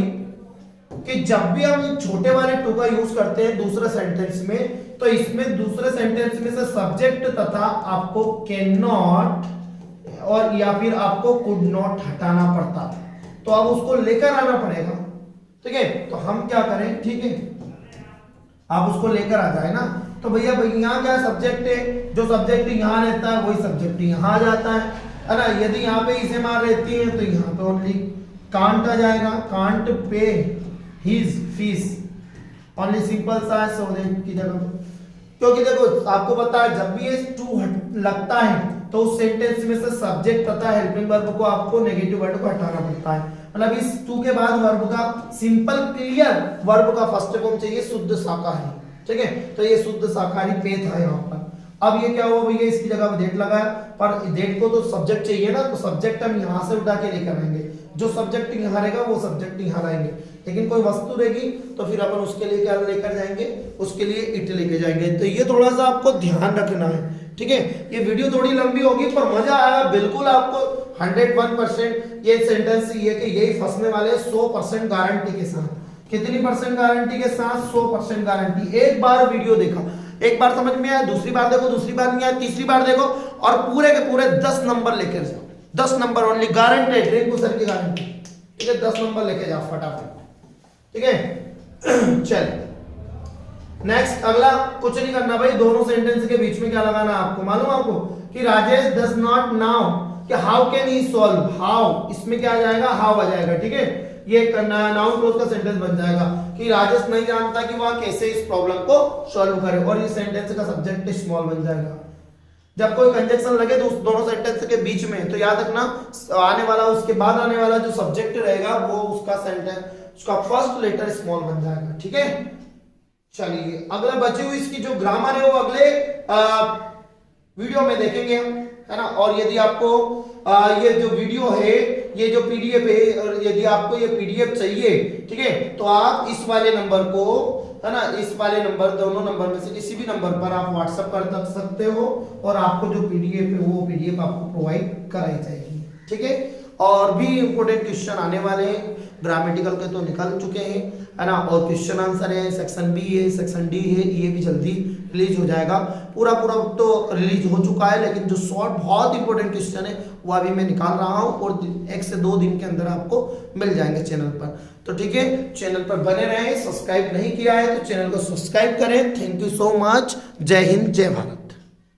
कि जब भी हम छोटे वाले टू का यूज करते हैं दूसरे सेंटेंस में, तो इसमें दूसरे सेंटेंस में से सब्जेक्ट तथा आपको कैन नॉट और या फिर आपको कुड नॉट हटाना पड़ता है। तो अब उसको लेकर आना पड़ेगा। ठीक है, तो हम क्या करें, ठीक है, आप उसको लेकर आ जाए ना। तो भैया यहाँ क्या सब्जेक्ट है, जो सब्जेक्ट यहाँ रहता है वही सब्जेक्ट यहाँ आ जाता है ना। यदि यहाँ पे इसे मार रहती है तो यहाँ पे ओनली कांट आ जाएगा, can't pay his fees, only simple सा सो दैट की जगह। क्योंकि देखो आपको पता है जब भी ये टू लगता है तो उस सेंटेंस में से सब्जेक्ट तथा हेल्पिंग वर्ब को आपको नेगेटिव वर्ड को हटाना पड़ता है। मतलब इस टू के बाद वर्ब का सिंपल क्लियर वर्ब का फर्स्ट फॉर्म चाहिए शुद्ध शाकाहारी। ठीक है, तो ये शुद्ध शाकाहारी पे था यहाँ पर। अब ये क्या हुआ भैया, इसकी जगह पर डेट लगाया, पर डेट को तो सब्जेक्ट चाहिए ना, तो सब्जेक्ट हम यहाँ से उठा के लेकर आएंगे। जो सब्जेक्ट यहाँ रहेगा वो सब्जेक्ट यहाँ लाएंगे, लेकिन कोई वस्तु रहेगी तो फिर अपन उसके लिए क्या लेकर जाएंगे, उसके लिए इट लेके जाएंगे। तो ये थोड़ा सा आपको ध्यान रखना है। ठीक है, ये वीडियो थोड़ी लंबी होगी पर मजा आएगा बिल्कुल आपको 101%। ये सेंटेंस ये कि यही फंसने वाले 100% गारंटी के साथ। कितनी परसेंट गारंटी के साथ, 100% गारंटी। एक बार वीडियो देखा, एक बार समझ में आया, दूसरी बार देखो, दूसरी बार नहीं आया, तीसरी बार देखो, और पूरे के पूरे 10 नंबर लेकर जाओ। 10 number only guaranteed, Rinku sir की गारंटी। ठीक है, 10 नंबर लेके जाओ फटाफट। ठीक है, चल नेक्स्ट अगला कुछ नहीं करना भाई, दोनों सेंटेंस के बीच में क्या लगाना आपको मालूम आपको कि राजेश डज नॉट नाउ, कि how can he solve, how इसमें क्या आ जाएगा, हाउ आ जाएगा। ठीक है, ये करना है, नाउन क्लॉज का सेंटेंस बन जाएगा कि राजेश नहीं जानता कि वह कैसे इस प्रॉब्लम को सॉल्व करे, और ये सेंटेंस का सब्जेक्ट स्मॉल बन जाएगा। जब कोई कंजक्शन लगे तो उस दोनों सेंटेंस के बीच में, तो याद रखना आने वाला, उसके बाद आने वाला जो सब्जेक्ट रहेगा वो उसका सेंटेंस, उसका फर्स्ट लेटर स्मॉल बन जाएगा। ठीक है, चलिए अगला बची हुई इसकी जो ग्रामर है वो अगले वीडियो में देखेंगे हम, है ना। और यदि आपको ये जो वीडियो है, ये जो पीडीएफ है, और यदि आपको ये पीडीएफ चाहिए, ठीक है, तो आप इस वाले नंबर को, है ना, इस वाले नंबर, दोनों नंबर में से किसी भी नंबर पर आप व्हाट्सएप कर सकते हो, और आपको जो पीडीएफ है वो पीडीएफ आपको प्रोवाइड कराई जाएगी। ठीक है, और भी इंपोर्टेंट क्वेश्चन आने वाले हैं, ग्रामेटिकल के तो निकल चुके हैं, है ना, और क्वेश्चन आंसर है, सेक्शन बी है, सेक्शन डी है, ये भी जल्दी रिलीज हो जाएगा। पूरा तो रिलीज हो चुका है, लेकिन जो शॉर्ट बहुत इंपॉर्टेंट क्वेश्चन है वो अभी मैं निकाल रहा हूँ, और 1 से 2 दिन के अंदर आपको मिल जाएंगे चैनल पर। तो ठीक है, चैनल पर बने रहें, सब्सक्राइब नहीं किया है तो चैनल को सब्सक्राइब करें। थैंक यू सो मच, जय हिंद, जय भारत।